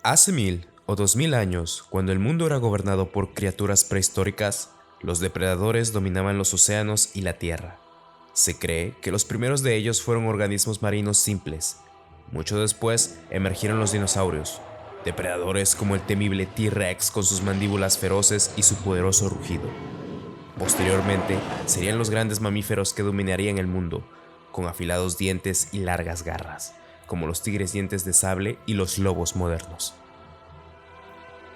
Hace 1000 o 2000 años, cuando el mundo era gobernado por criaturas prehistóricas, los depredadores dominaban los océanos y la tierra. Se cree que los primeros de ellos fueron organismos marinos simples. Mucho después emergieron los dinosaurios, depredadores como el temible T-Rex con sus mandíbulas feroces y su poderoso rugido. Posteriormente, serían los grandes mamíferos que dominarían el mundo, con afilados dientes y largas garras, como los tigres dientes de sable y los lobos modernos.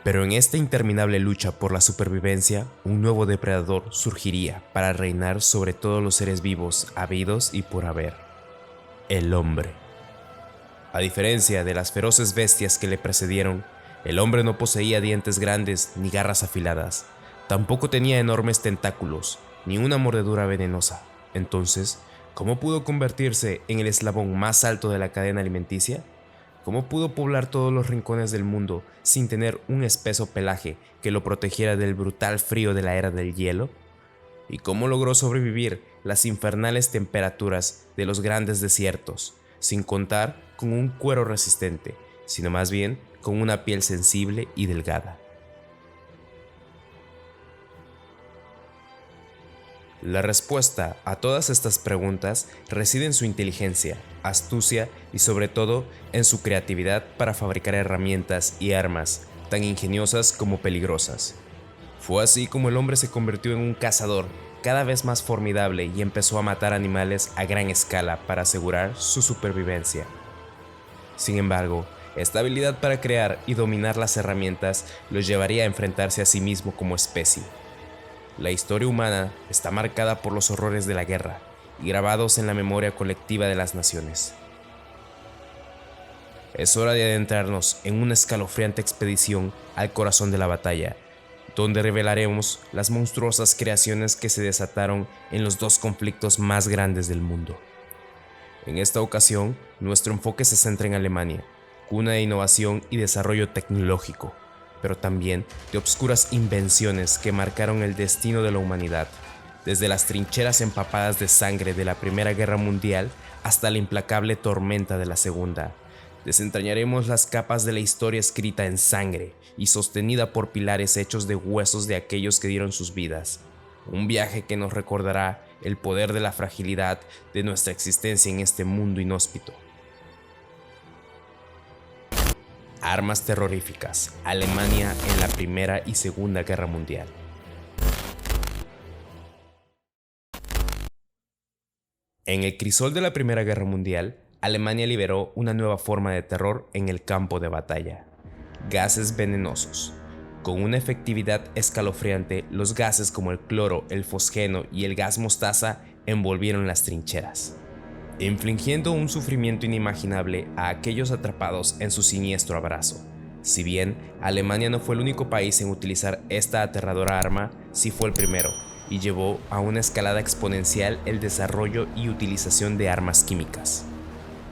Pero en esta interminable lucha por la supervivencia, un nuevo depredador surgiría para reinar sobre todos los seres vivos habidos y por haber: el hombre. A diferencia de las feroces bestias que le precedieron, el hombre no poseía dientes grandes ni garras afiladas. Tampoco tenía enormes tentáculos, ni una mordedura venenosa. Entonces, ¿cómo pudo convertirse en el eslabón más alto de la cadena alimenticia? ¿Cómo pudo poblar todos los rincones del mundo sin tener un espeso pelaje que lo protegiera del brutal frío de la era del hielo? ¿Y cómo logró sobrevivir las infernales temperaturas de los grandes desiertos, sin contar con un cuero resistente, sino más bien con una piel sensible y delgada? La respuesta a todas estas preguntas reside en su inteligencia, astucia y sobre todo en su creatividad para fabricar herramientas y armas tan ingeniosas como peligrosas. Fue así como el hombre se convirtió en un cazador cada vez más formidable y empezó a matar animales a gran escala para asegurar su supervivencia. Sin embargo, esta habilidad para crear y dominar las herramientas lo llevaría a enfrentarse a sí mismo como especie. La historia humana está marcada por los horrores de la guerra y grabados en la memoria colectiva de las naciones. Es hora de adentrarnos en una escalofriante expedición al corazón de la batalla, donde revelaremos las monstruosas creaciones que se desataron en los dos conflictos más grandes del mundo. En esta ocasión, nuestro enfoque se centra en Alemania, cuna de innovación y desarrollo tecnológico, pero también de obscuras invenciones que marcaron el destino de la humanidad, desde las trincheras empapadas de sangre de la Primera Guerra Mundial hasta la implacable tormenta de la Segunda. Desentrañaremos las capas de la historia escrita en sangre y sostenida por pilares hechos de huesos de aquellos que dieron sus vidas. Un viaje que nos recordará el poder de la fragilidad de nuestra existencia en este mundo inhóspito. Armas terroríficas. Alemania en la Primera y Segunda Guerra Mundial. En el crisol de la Primera Guerra Mundial, Alemania liberó una nueva forma de terror en el campo de batalla: gases venenosos. Con una efectividad escalofriante, los gases como el cloro, el fosgeno y el gas mostaza envolvieron las trincheras, infligiendo un sufrimiento inimaginable a aquellos atrapados en su siniestro abrazo. Si bien Alemania no fue el único país en utilizar esta aterradora arma, sí fue el primero, y llevó a una escalada exponencial el desarrollo y utilización de armas químicas.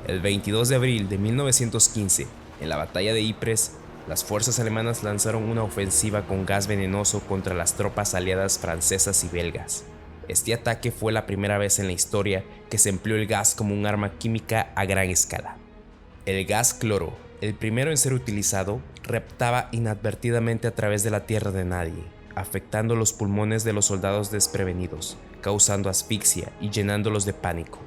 El 22 de abril de 1915, en la batalla de Ypres, las fuerzas alemanas lanzaron una ofensiva con gas venenoso contra las tropas aliadas francesas y belgas. Este ataque fue la primera vez en la historia que se empleó el gas como un arma química a gran escala. El gas cloro, el primero en ser utilizado, reptaba inadvertidamente a través de la tierra de nadie, afectando los pulmones de los soldados desprevenidos, causando asfixia y llenándolos de pánico.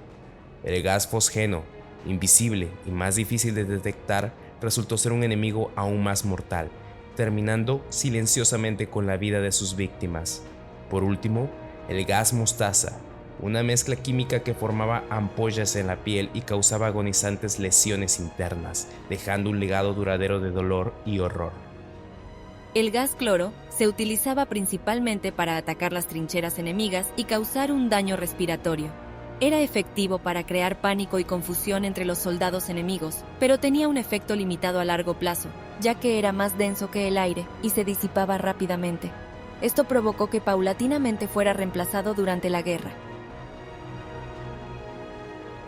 El gas fosgeno, invisible y más difícil de detectar, resultó ser un enemigo aún más mortal, terminando silenciosamente con la vida de sus víctimas. Por último, el gas mostaza, una mezcla química que formaba ampollas en la piel y causaba agonizantes lesiones internas, dejando un legado duradero de dolor y horror. El gas cloro se utilizaba principalmente para atacar las trincheras enemigas y causar un daño respiratorio. Era efectivo para crear pánico y confusión entre los soldados enemigos, pero tenía un efecto limitado a largo plazo, ya que era más denso que el aire y se disipaba rápidamente. Esto provocó que paulatinamente fuera reemplazado durante la guerra.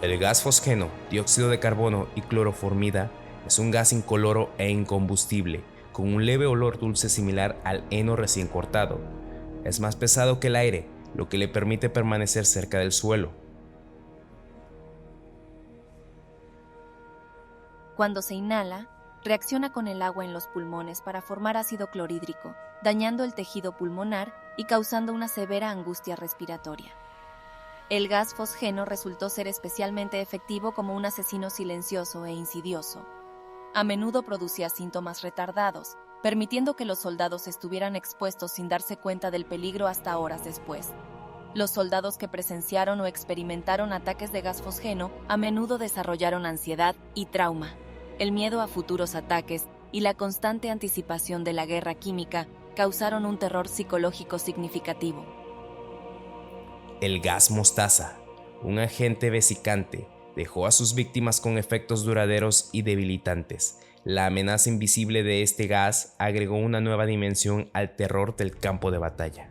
El gas fosgeno, dióxido de carbono y cloroformida es un gas incoloro e incombustible, con un leve olor dulce similar al heno recién cortado. Es más pesado que el aire, lo que le permite permanecer cerca del suelo. Cuando se inhala, reacciona con el agua en los pulmones para formar ácido clorhídrico, dañando el tejido pulmonar y causando una severa angustia respiratoria. El gas fosgeno resultó ser especialmente efectivo como un asesino silencioso e insidioso. A menudo producía síntomas retardados, permitiendo que los soldados estuvieran expuestos sin darse cuenta del peligro hasta horas después. Los soldados que presenciaron o experimentaron ataques de gas fosgeno a menudo desarrollaron ansiedad y trauma. El miedo a futuros ataques y la constante anticipación de la guerra química causaron un terror psicológico significativo. El gas mostaza, un agente vesicante, dejó a sus víctimas con efectos duraderos y debilitantes. La amenaza invisible de este gas agregó una nueva dimensión al terror del campo de batalla.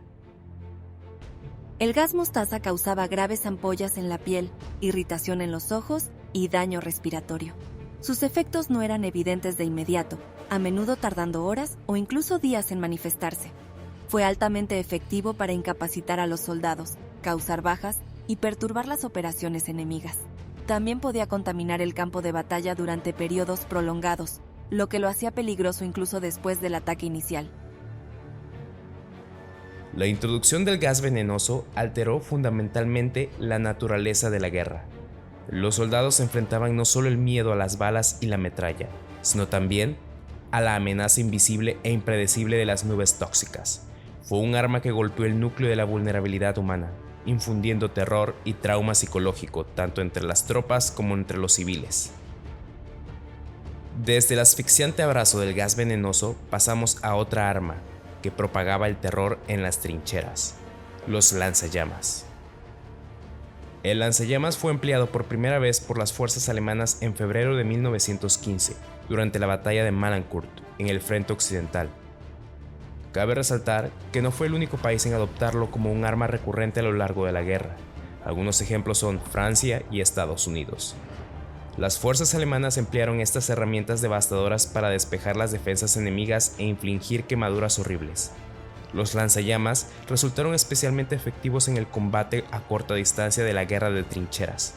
El gas mostaza causaba graves ampollas en la piel, irritación en los ojos y daño respiratorio. Sus efectos no eran evidentes de inmediato, a menudo tardando horas o incluso días en manifestarse. Fue altamente efectivo para incapacitar a los soldados, causar bajas y perturbar las operaciones enemigas. También podía contaminar el campo de batalla durante periodos prolongados, lo que lo hacía peligroso incluso después del ataque inicial. La introducción del gas venenoso alteró fundamentalmente la naturaleza de la guerra. Los soldados enfrentaban no solo el miedo a las balas y la metralla, sino también a la amenaza invisible e impredecible de las nubes tóxicas. Fue un arma que golpeó el núcleo de la vulnerabilidad humana, infundiendo terror y trauma psicológico tanto entre las tropas como entre los civiles. Desde el asfixiante abrazo del gas venenoso pasamos a otra arma que propagaba el terror en las trincheras: los lanzallamas. El lanzallamas fue empleado por primera vez por las fuerzas alemanas en febrero de 1915, durante la batalla de Mallancourt, en el frente occidental. Cabe resaltar que no fue el único país en adoptarlo como un arma recurrente a lo largo de la guerra. Algunos ejemplos son Francia y Estados Unidos. Las fuerzas alemanas emplearon estas herramientas devastadoras para despejar las defensas enemigas e infligir quemaduras horribles. Los lanzallamas resultaron especialmente efectivos en el combate a corta distancia de la guerra de trincheras,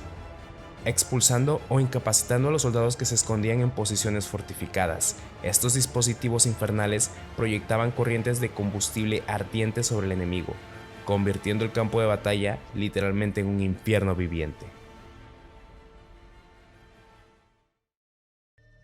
expulsando o incapacitando a los soldados que se escondían en posiciones fortificadas. Estos dispositivos infernales proyectaban corrientes de combustible ardiente sobre el enemigo, convirtiendo el campo de batalla literalmente en un infierno viviente.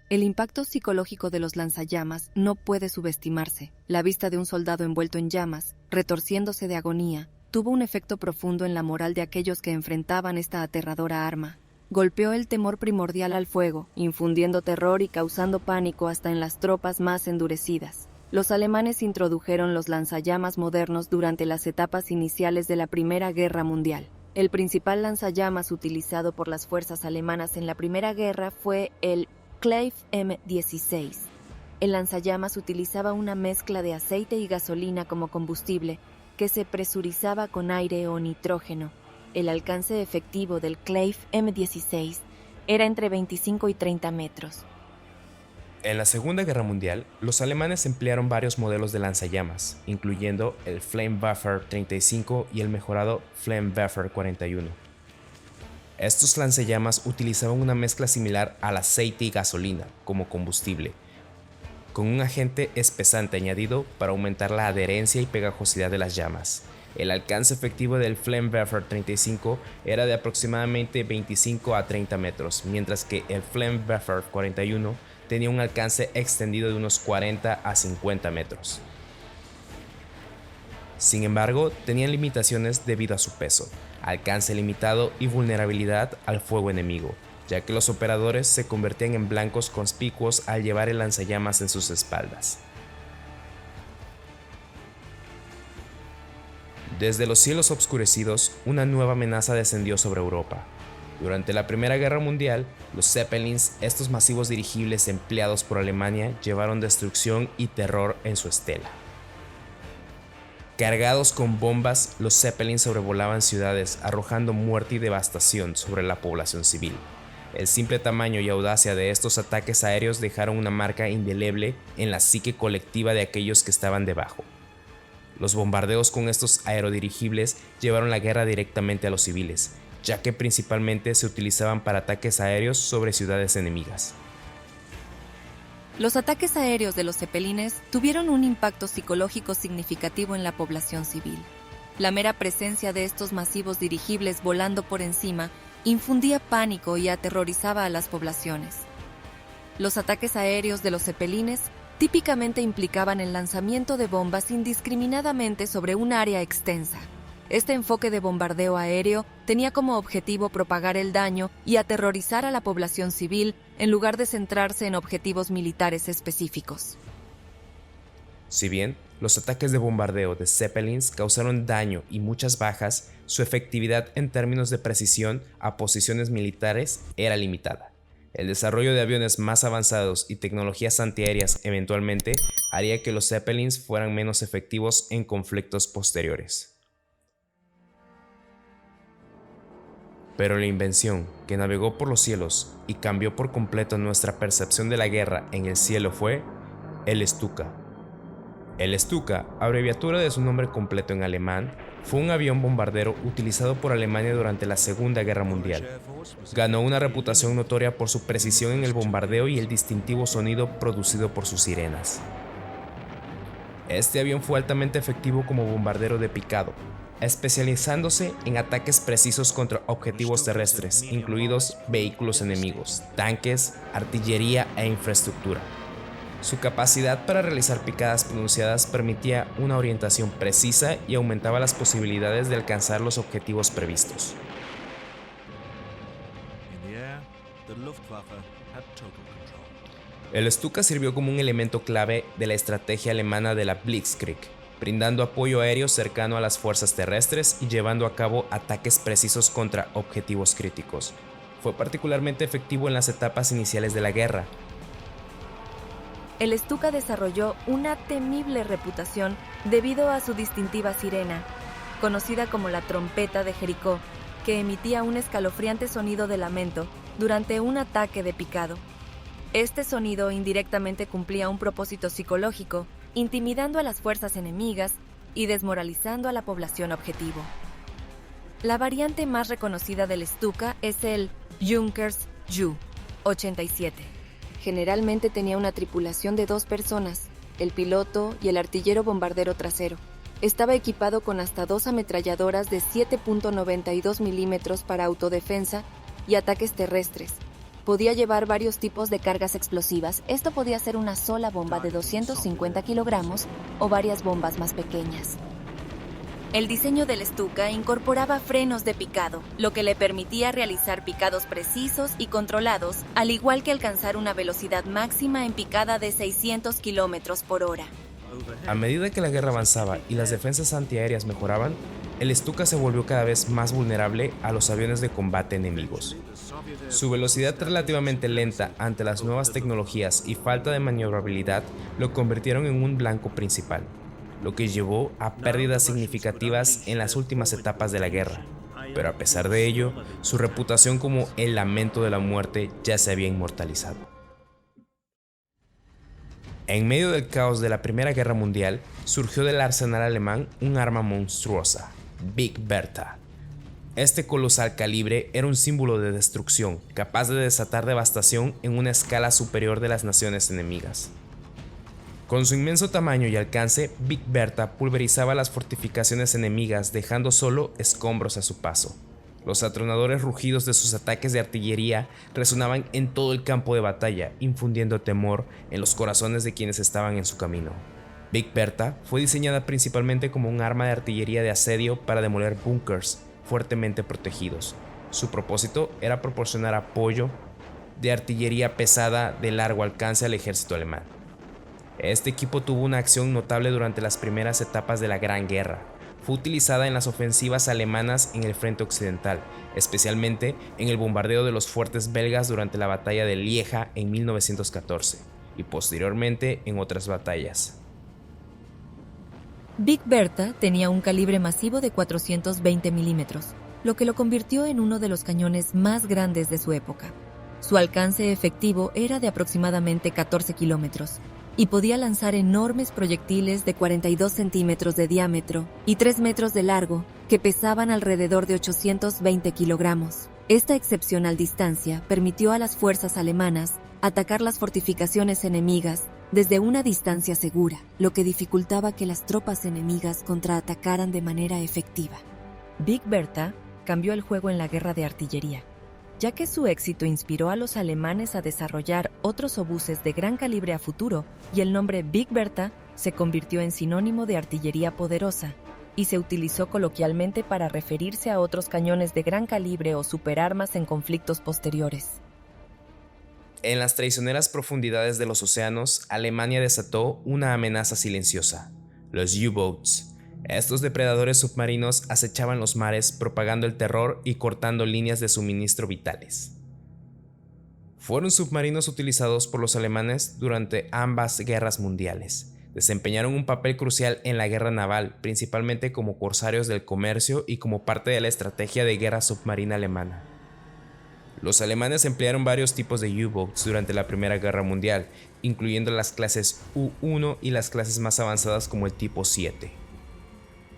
El impacto psicológico de los lanzallamas no puede subestimarse. La vista de un soldado envuelto en llamas, retorciéndose de agonía, tuvo un efecto profundo en la moral de aquellos que enfrentaban esta aterradora arma. Golpeó el temor primordial al fuego, infundiendo terror y causando pánico hasta en las tropas más endurecidas. Los alemanes introdujeron los lanzallamas modernos durante las etapas iniciales de la Primera Guerra Mundial. El principal lanzallamas utilizado por las fuerzas alemanas en la Primera Guerra fue el Kleif M16. El lanzallamas utilizaba una mezcla de aceite y gasolina como combustible que se presurizaba con aire o nitrógeno. El alcance efectivo del Kleif M16 era entre 25 y 30 metros. En la Segunda Guerra Mundial, los alemanes emplearon varios modelos de lanzallamas, incluyendo el Flammenwerfer 35 y el mejorado Flammenwerfer 41. Estos lanzallamas utilizaban una mezcla similar al aceite y gasolina como combustible, con un agente espesante añadido para aumentar la adherencia y pegajosidad de las llamas. El alcance efectivo del Flammenwerfer 35 era de aproximadamente 25 a 30 metros, mientras que el Flammenwerfer 41 tenía un alcance extendido de unos 40 a 50 metros. Sin embargo, tenían limitaciones debido a su peso, alcance limitado y vulnerabilidad al fuego enemigo, ya que los operadores se convertían en blancos conspicuos al llevar el lanzallamas en sus espaldas. Desde los cielos obscurecidos, una nueva amenaza descendió sobre Europa. Durante la Primera Guerra Mundial, los Zeppelins, estos masivos dirigibles empleados por Alemania, llevaron destrucción y terror en su estela. Cargados con bombas, los Zeppelins sobrevolaban ciudades, arrojando muerte y devastación sobre la población civil. El simple tamaño y audacia de estos ataques aéreos dejaron una marca indeleble en la psique colectiva de aquellos que estaban debajo. Los bombardeos con estos aerodirigibles llevaron la guerra directamente a los civiles, ya que principalmente se utilizaban para ataques aéreos sobre ciudades enemigas. Los ataques aéreos de los Zeppelines tuvieron un impacto psicológico significativo en la población civil. La mera presencia de estos masivos dirigibles volando por encima infundía pánico y aterrorizaba a las poblaciones. Los ataques aéreos de los Zeppelines típicamente implicaban el lanzamiento de bombas indiscriminadamente sobre un área extensa. Este enfoque de bombardeo aéreo tenía como objetivo propagar el daño y aterrorizar a la población civil en lugar de centrarse en objetivos militares específicos. Si bien los ataques de bombardeo de Zeppelins causaron daño y muchas bajas, su efectividad en términos de precisión a posiciones militares era limitada. El desarrollo de aviones más avanzados y tecnologías antiaéreas eventualmente haría que los Zeppelins fueran menos efectivos en conflictos posteriores. Pero la invención que navegó por los cielos y cambió por completo nuestra percepción de la guerra en el cielo fue el Stuka. El Stuka, abreviatura de su nombre completo en alemán, fue un avión bombardero utilizado por Alemania durante la Segunda Guerra Mundial. Ganó una reputación notoria por su precisión en el bombardeo y el distintivo sonido producido por sus sirenas. Este avión fue altamente efectivo como bombardero de picado, especializándose en ataques precisos contra objetivos terrestres, incluidos vehículos enemigos, tanques, artillería e infraestructura. Su capacidad para realizar picadas pronunciadas permitía una orientación precisa y aumentaba las posibilidades de alcanzar los objetivos previstos. El Stuka sirvió como un elemento clave de la estrategia alemana de la Blitzkrieg, brindando apoyo aéreo cercano a las fuerzas terrestres y llevando a cabo ataques precisos contra objetivos críticos. Fue particularmente efectivo en las etapas iniciales de la guerra. El Stuka desarrolló una temible reputación debido a su distintiva sirena, conocida como la trompeta de Jericó, que emitía un escalofriante sonido de lamento durante un ataque de picado. Este sonido indirectamente cumplía un propósito psicológico, intimidando a las fuerzas enemigas y desmoralizando a la población objetivo. La variante más reconocida del Stuka es el Junkers Ju-87. Generalmente tenía una tripulación de 2 personas, el piloto y el artillero bombardero trasero. Estaba equipado con hasta 2 ametralladoras de 7.92 milímetros para autodefensa y ataques terrestres. Podía llevar varios tipos de cargas explosivas. Esto podía ser una sola bomba de 250 kilogramos o varias bombas más pequeñas. El diseño del Stuka incorporaba frenos de picado, lo que le permitía realizar picados precisos y controlados, al igual que alcanzar una velocidad máxima en picada de 600 kilómetros por hora. A medida que la guerra avanzaba y las defensas antiaéreas mejoraban, el Stuka se volvió cada vez más vulnerable a los aviones de combate enemigos. Su velocidad relativamente lenta ante las nuevas tecnologías y falta de maniobrabilidad lo convirtieron en un blanco principal, lo que llevó a pérdidas significativas en las últimas etapas de la guerra. Pero a pesar de ello, su reputación como el lamento de la muerte ya se había inmortalizado. En medio del caos de la Primera Guerra Mundial, surgió del arsenal alemán un arma monstruosa, Big Bertha. Este colosal calibre era un símbolo de destrucción, capaz de desatar devastación en una escala superior de las naciones enemigas. Con su inmenso tamaño y alcance, Big Bertha pulverizaba las fortificaciones enemigas, dejando solo escombros a su paso. Los atronadores rugidos de sus ataques de artillería resonaban en todo el campo de batalla, infundiendo temor en los corazones de quienes estaban en su camino. Big Bertha fue diseñada principalmente como un arma de artillería de asedio para demoler búnkers fuertemente protegidos. Su propósito era proporcionar apoyo de artillería pesada de largo alcance al ejército alemán. Este equipo tuvo una acción notable durante las primeras etapas de la Gran Guerra. Fue utilizada en las ofensivas alemanas en el frente occidental, especialmente en el bombardeo de los fuertes belgas durante la batalla de Lieja en 1914 y posteriormente en otras batallas. Big Bertha tenía un calibre masivo de 420 milímetros, lo que lo convirtió en uno de los cañones más grandes de su época. Su alcance efectivo era de aproximadamente 14 kilómetros y podía lanzar enormes proyectiles de 42 centímetros de diámetro y 3 metros de largo que pesaban alrededor de 820 kilogramos. Esta excepcional distancia permitió a las fuerzas alemanas atacar las fortificaciones enemigas desde una distancia segura, lo que dificultaba que las tropas enemigas contraatacaran de manera efectiva. Big Bertha cambió el juego en la guerra de artillería, ya que su éxito inspiró a los alemanes a desarrollar otros obuses de gran calibre a futuro, y el nombre Big Bertha se convirtió en sinónimo de artillería poderosa y se utilizó coloquialmente para referirse a otros cañones de gran calibre o superarmas en conflictos posteriores. En las traicioneras profundidades de los océanos, Alemania desató una amenaza silenciosa: los U-Boats. Estos depredadores submarinos acechaban los mares, propagando el terror y cortando líneas de suministro vitales. Fueron submarinos utilizados por los alemanes durante ambas guerras mundiales. Desempeñaron un papel crucial en la guerra naval, principalmente como corsarios del comercio y como parte de la estrategia de guerra submarina alemana. Los alemanes emplearon varios tipos de U-Boats durante la Primera Guerra Mundial, incluyendo las clases U-1 y las clases más avanzadas como el tipo 7.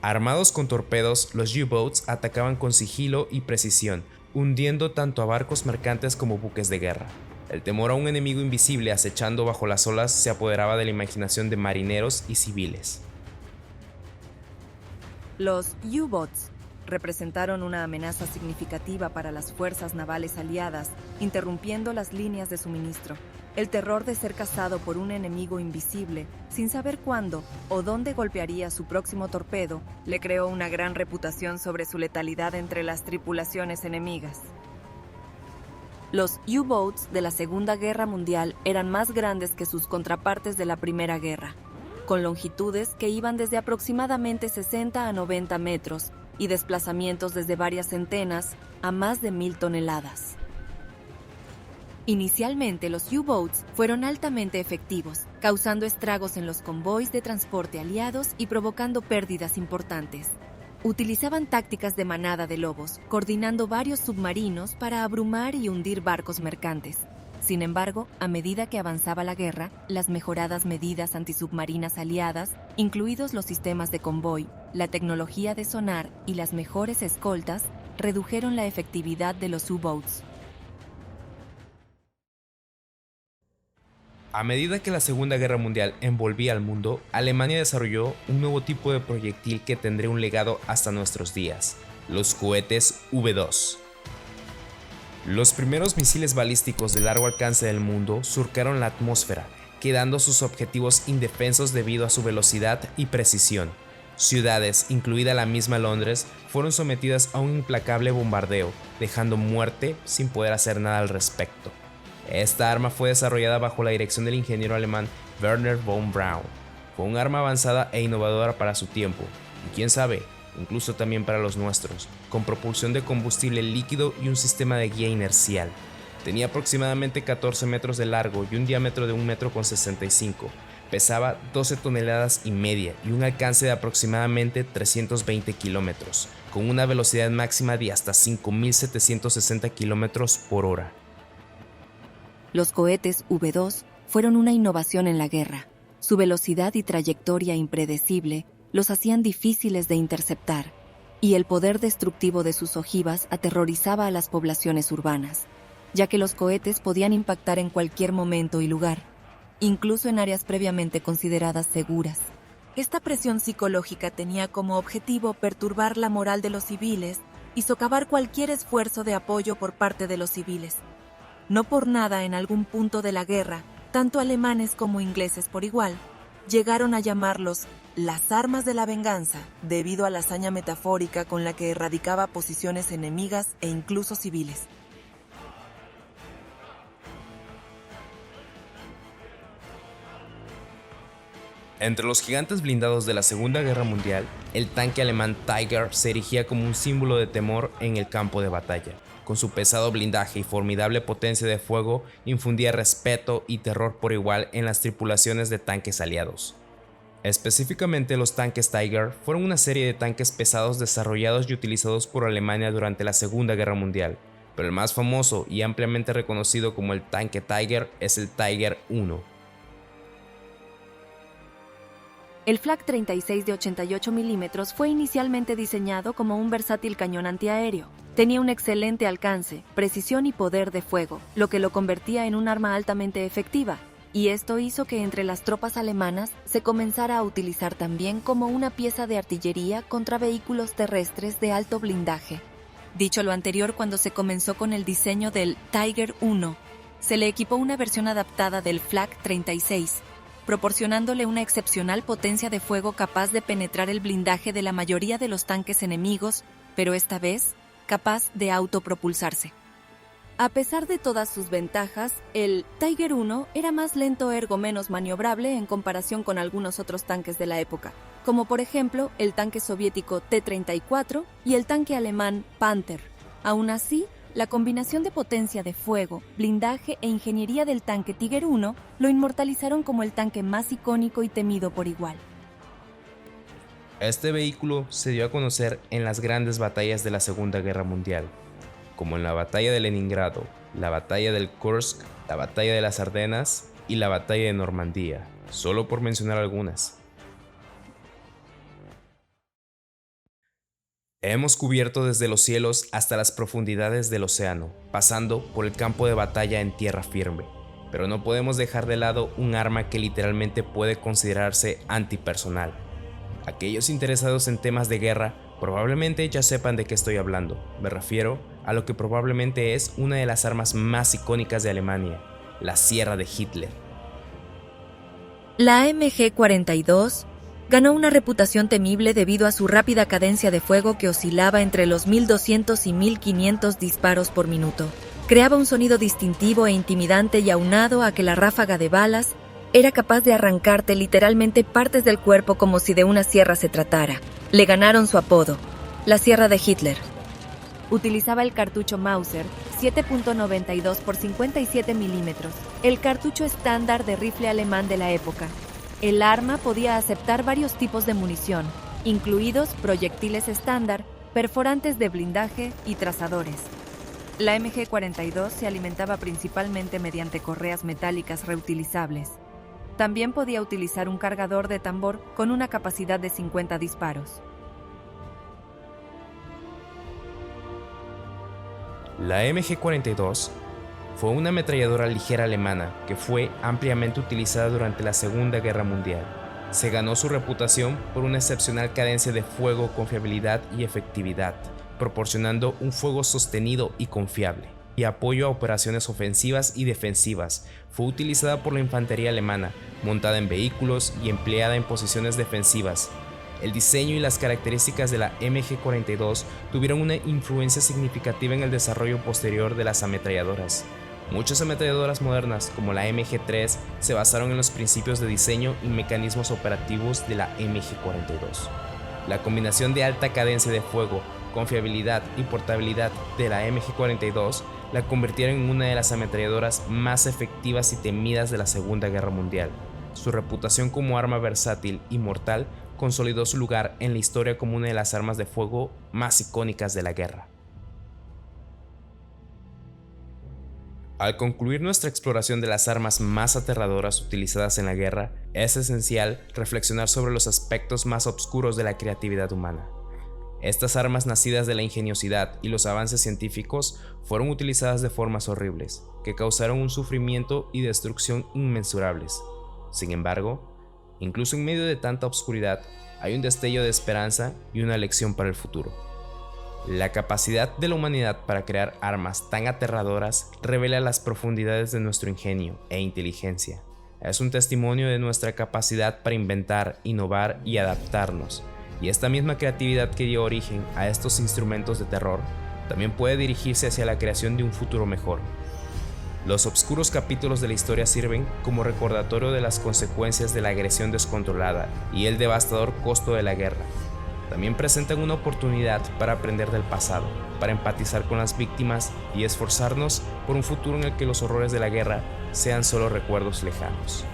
Armados con torpedos, los U-Boats atacaban con sigilo y precisión, hundiendo tanto a barcos mercantes como buques de guerra. El temor a un enemigo invisible acechando bajo las olas se apoderaba de la imaginación de marineros y civiles. Los U-Boats representaron una amenaza significativa para las fuerzas navales aliadas, interrumpiendo las líneas de suministro. El terror de ser cazado por un enemigo invisible, sin saber cuándo o dónde golpearía su próximo torpedo, le creó una gran reputación sobre su letalidad entre las tripulaciones enemigas. Los U-Boats de la Segunda Guerra Mundial eran más grandes que sus contrapartes de la Primera Guerra, con longitudes que iban desde aproximadamente 60 a 90 metros y desplazamientos desde varias centenas a más de 1,000 toneladas. Inicialmente, los U-Boats fueron altamente efectivos, causando estragos en los convoys de transporte aliados y provocando pérdidas importantes. Utilizaban tácticas de manada de lobos, coordinando varios submarinos para abrumar y hundir barcos mercantes. Sin embargo, a medida que avanzaba la guerra, las mejoradas medidas antisubmarinas aliadas, incluidos los sistemas de convoy, la tecnología de sonar y las mejores escoltas, redujeron la efectividad de los U-Boats. A medida que la Segunda Guerra Mundial envolvía al mundo, Alemania desarrolló un nuevo tipo de proyectil que tendría un legado hasta nuestros días: los cohetes V2. Los primeros misiles balísticos de largo alcance del mundo surcaron la atmósfera, quedando sus objetivos indefensos debido a su velocidad y precisión. Ciudades, incluida la misma Londres, fueron sometidas a un implacable bombardeo, dejando muerte sin poder hacer nada al respecto. Esta arma fue desarrollada bajo la dirección del ingeniero alemán Werner von Braun. Fue un arma avanzada e innovadora para su tiempo, y quién sabe, incluso también para los nuestros, con propulsión de combustible líquido y un sistema de guía inercial. Tenía aproximadamente 14 metros de largo y un diámetro de 1,65 m. Pesaba 12 toneladas y media y un alcance de aproximadamente 320 kilómetros, con una velocidad máxima de hasta 5.760 kilómetros por hora. Los cohetes V2 fueron una innovación en la guerra. Su velocidad y trayectoria impredecible los hacían difíciles de interceptar, y el poder destructivo de sus ojivas aterrorizaba a las poblaciones urbanas, ya que los cohetes podían impactar en cualquier momento y lugar, incluso en áreas previamente consideradas seguras. Esta presión psicológica tenía como objetivo perturbar la moral de los civiles y socavar cualquier esfuerzo de apoyo por parte de los civiles. No por nada, en algún punto de la guerra, tanto alemanes como ingleses por igual, llegaron a llamarlos las armas de la venganza, debido a la hazaña metafórica con la que erradicaba posiciones enemigas e incluso civiles. Entre los gigantes blindados de la Segunda Guerra Mundial, el tanque alemán Tiger se erigía como un símbolo de temor en el campo de batalla. Con su pesado blindaje y formidable potencia de fuego, infundía respeto y terror por igual en las tripulaciones de tanques aliados. Específicamente, los tanques Tiger fueron una serie de tanques pesados desarrollados y utilizados por Alemania durante la Segunda Guerra Mundial, pero el más famoso y ampliamente reconocido como el tanque Tiger es el Tiger I. El Flak 36 de 88 milímetros fue inicialmente diseñado como un versátil cañón antiaéreo. Tenía un excelente alcance, precisión y poder de fuego, lo que lo convertía en un arma altamente efectiva, y esto hizo que entre las tropas alemanas se comenzara a utilizar también como una pieza de artillería contra vehículos terrestres de alto blindaje. Dicho lo anterior, cuando se comenzó con el diseño del Tiger I, se le equipó una versión adaptada del Flak 36, proporcionándole una excepcional potencia de fuego capaz de penetrar el blindaje de la mayoría de los tanques enemigos, pero esta vez capaz de autopropulsarse. A pesar de todas sus ventajas, el Tiger I era más lento ergo menos maniobrable en comparación con algunos otros tanques de la época, como por ejemplo el tanque soviético T-34 y el tanque alemán Panther. Aún así, la combinación de potencia de fuego, blindaje e ingeniería del tanque Tiger I lo inmortalizaron como el tanque más icónico y temido por igual. Este vehículo se dio a conocer en las grandes batallas de la Segunda Guerra Mundial, como en la Batalla de Leningrado, la Batalla del Kursk, la Batalla de las Ardenas y la Batalla de Normandía, solo por mencionar algunas. Hemos cubierto desde los cielos hasta las profundidades del océano, pasando por el campo de batalla en tierra firme, pero no podemos dejar de lado un arma que literalmente puede considerarse antipersonal. Aquellos interesados en temas de guerra probablemente ya sepan de qué estoy hablando. Me refiero a lo que probablemente es una de las armas más icónicas de Alemania, la Sierra de Hitler. La MG-42 ganó una reputación temible debido a su rápida cadencia de fuego que oscilaba entre los 1200 y 1500 disparos por minuto. Creaba un sonido distintivo e intimidante y aunado a que la ráfaga de balas era capaz de arrancarte literalmente partes del cuerpo como si de una sierra se tratara. Le ganaron su apodo, la Sierra de Hitler. Utilizaba el cartucho Mauser 7.92 x 57 milímetros, el cartucho estándar de rifle alemán de la época. El arma podía aceptar varios tipos de munición, incluidos proyectiles estándar, perforantes de blindaje y trazadores. La MG-42 se alimentaba principalmente mediante correas metálicas reutilizables. También podía utilizar un cargador de tambor con una capacidad de 50 disparos. La MG-42 fue una ametralladora ligera alemana que fue ampliamente utilizada durante la Segunda Guerra Mundial. Se ganó su reputación por una excepcional cadencia de fuego con fiabilidad y efectividad, proporcionando un fuego sostenido y confiable, y apoyo a operaciones ofensivas y defensivas. Fue utilizada por la infantería alemana, montada en vehículos y empleada en posiciones defensivas. El diseño y las características de la MG-42 tuvieron una influencia significativa en el desarrollo posterior de las ametralladoras. Muchas ametralladoras modernas, como la MG-3, se basaron en los principios de diseño y mecanismos operativos de la MG-42. La combinación de alta cadencia de fuego, confiabilidad y portabilidad de la MG-42 la convirtieron en una de las ametralladoras más efectivas y temidas de la Segunda Guerra Mundial. Su reputación como arma versátil y mortal consolidó su lugar en la historia como una de las armas de fuego más icónicas de la guerra. Al concluir nuestra exploración de las armas más aterradoras utilizadas en la guerra, es esencial reflexionar sobre los aspectos más oscuros de la creatividad humana. Estas armas nacidas de la ingeniosidad y los avances científicos fueron utilizadas de formas horribles, que causaron un sufrimiento y destrucción inmensurables. Sin embargo, incluso en medio de tanta oscuridad, hay un destello de esperanza y una lección para el futuro. La capacidad de la humanidad para crear armas tan aterradoras revela las profundidades de nuestro ingenio e inteligencia. Es un testimonio de nuestra capacidad para inventar, innovar y adaptarnos. Y esta misma creatividad que dio origen a estos instrumentos de terror también puede dirigirse hacia la creación de un futuro mejor. Los oscuros capítulos de la historia sirven como recordatorio de las consecuencias de la agresión descontrolada y el devastador costo de la guerra. También presentan una oportunidad para aprender del pasado, para empatizar con las víctimas y esforzarnos por un futuro en el que los horrores de la guerra sean solo recuerdos lejanos.